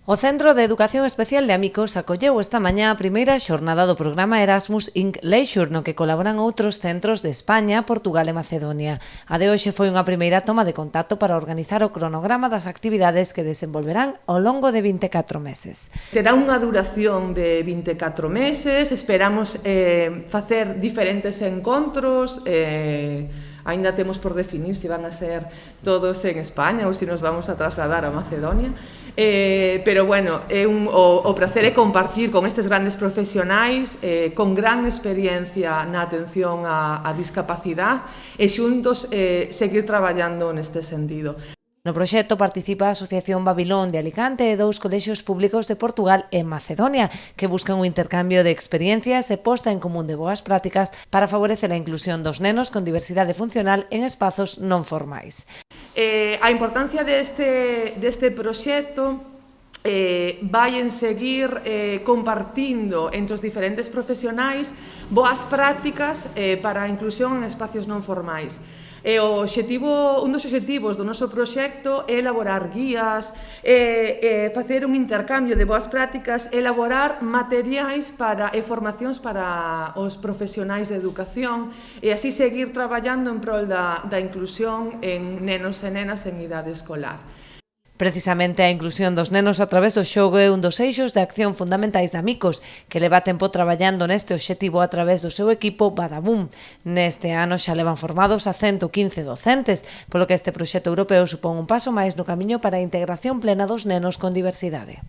O Centro de Educación Especial de Amicos acolleu esta mañá a primeira xornada do programa Erasmus Inc. Leisure, no que colaboran outros centros de España, Portugal e Macedonia. A de hoxe foi unha primeira toma de contacto para organizar o cronograma das actividades que desenvolverán ao longo de 24 meses. Terá unha duración de 24 meses, esperamos facer diferentes encontros, aínda temos por definir se van a ser todos en España ou se nos vamos a trasladar a Macedonia, pero bueno, o prazer é compartir con estes grandes profesionais con gran experiencia na atención á discapacidade e xuntos seguir traballando neste sentido. No proxecto participa a Asociación Babilón de Alicante e 2 colexios públicos de Portugal e Macedonia, que buscan un intercambio de experiencias e posta en común de boas prácticas para favorecer a inclusión dos nenos con diversidade funcional en espazos non formais. A importancia deste proxecto vai en seguir compartindo entre os diferentes profesionais boas prácticas para a inclusión en espacios non formais. Un dos obxectivos do noso proxecto é elaborar guías, facer un intercambio de boas prácticas, elaborar materiais e formacións para os profesionais de educación e así seguir traballando en prol da inclusión en nenos e nenas en idade escolar. Precisamente a inclusión dos nenos a través do xogo é un dos eixos de acción fundamentais de Amicos, que leva tempo traballando neste obxectivo a través do seu equipo Badabum. Neste ano xa levan formados a 115 docentes, polo que este proxecto europeo supón un paso máis no camiño para a integración plena dos nenos con diversidade.